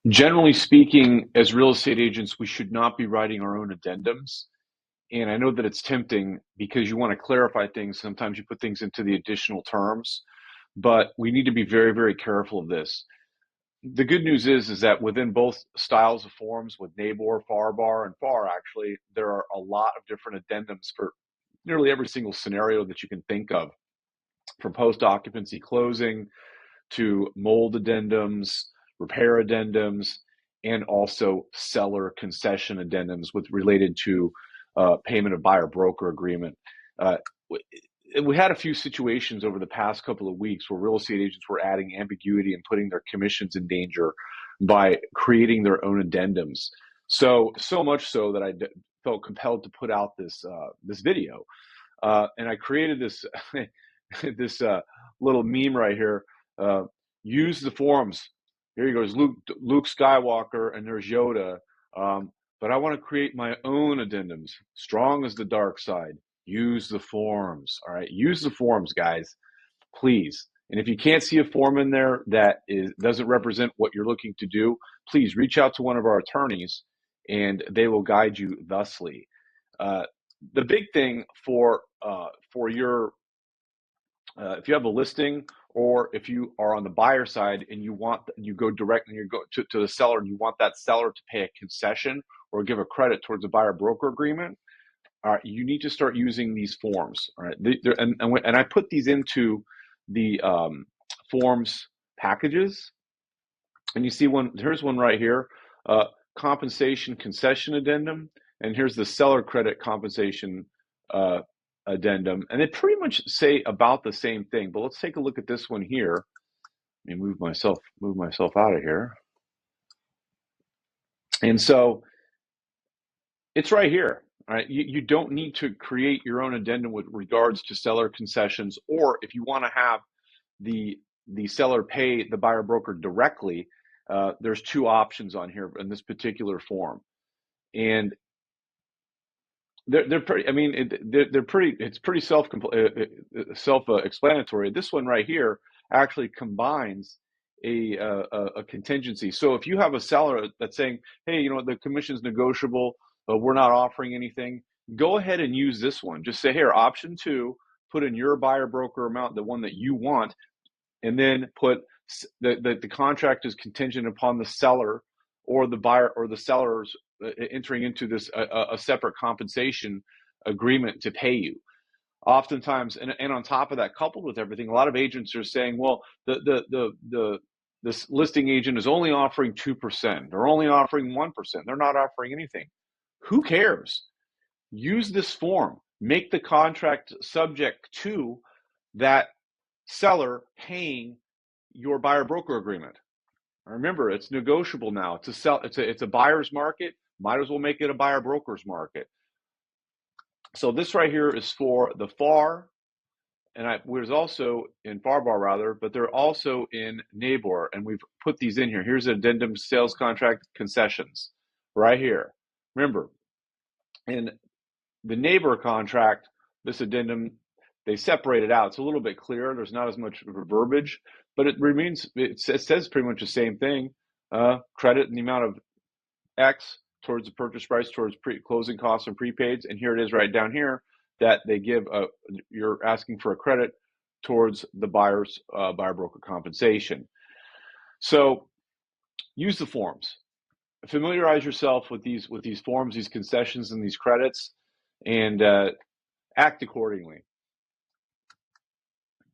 Generally speaking, as real estate agents, we should not be writing our own addendums. And I know that it's tempting because you want to clarify things. Sometimes you put things into the additional terms, but we need to be very, very careful of this. The good news is that within both styles of forms, with NABOR, FAR and FAR, actually, there are a lot of different addendums for nearly every single scenario that you can think of, from post-occupancy closing to mold addendums, repair addendums, and also seller concession addendums with related to payment of buyer broker agreement. Uh, we had a few situations over the past couple of weeks where real estate agents were adding ambiguity and putting their commissions in danger by creating their own addendums. So much so that I felt compelled to put out this video, and I created this this little meme right here. Uh, Use the forums. Here he goes, Luke Skywalker, and there's Yoda. But I want to create my own addendums, strong as the dark side. Use the forms. All right, use the forms, guys, please. And if you can't see a form in there that doesn't represent what you're looking to do, please reach out to one of our attorneys, and they will guide you thusly. The big thing for your if you have a listing, or if you are on the buyer side and you go direct and you go to the seller and you want that seller to pay a concession or give a credit towards a buyer broker agreement, all right, you need to start using these forms. All right, and I put these into the forms packages, and you see here's one right here, compensation concession addendum, and here's the seller credit compensation addendum, and they pretty much say about the same thing. But let's take a look at this one here. Let me move myself out of here. And so it's right here. All right, you don't need to create your own addendum with regards to seller concessions, or if you want to have the seller pay the buyer broker directly, there's two options on here in this particular form, and they're pretty. I mean, they're pretty. It's pretty self-explanatory. This one right here actually combines a contingency. So if you have a seller that's saying, "Hey, you know, the commission's negotiable, but we're not offering anything," go ahead and use this one. Just say, "Here, option 2, put in your buyer broker amount, the one that you want, and then put the contract is contingent upon the seller or the buyer or the sellers entering into this a separate compensation agreement to pay you." Oftentimes, and on top of that, coupled with everything, a lot of agents are saying, "Well, this listing agent is only offering 2%. They're only offering 1%. They're not offering anything." Who cares? Use this form. Make the contract subject to that seller paying your buyer broker agreement. Remember, it's negotiable now. It's a buyer's market. Might as well make it a buyer broker's market. So this right here is for the FAR, and there's also in FAR rather, but they're also in NABOR, and we've put these in here. Here's addendum sales contract concessions right here. Remember, in the NABOR contract, this addendum, they separate it out. It's a little bit clearer. There's not as much verbiage, but it says pretty much the same thing. Credit in the amount of X towards the purchase price, towards closing costs and prepaids. And here it is right down here that they give you're asking for a credit towards the buyer's buyer broker compensation. So use the forms. Familiarize yourself with these forms, these concessions, and these credits, and act accordingly.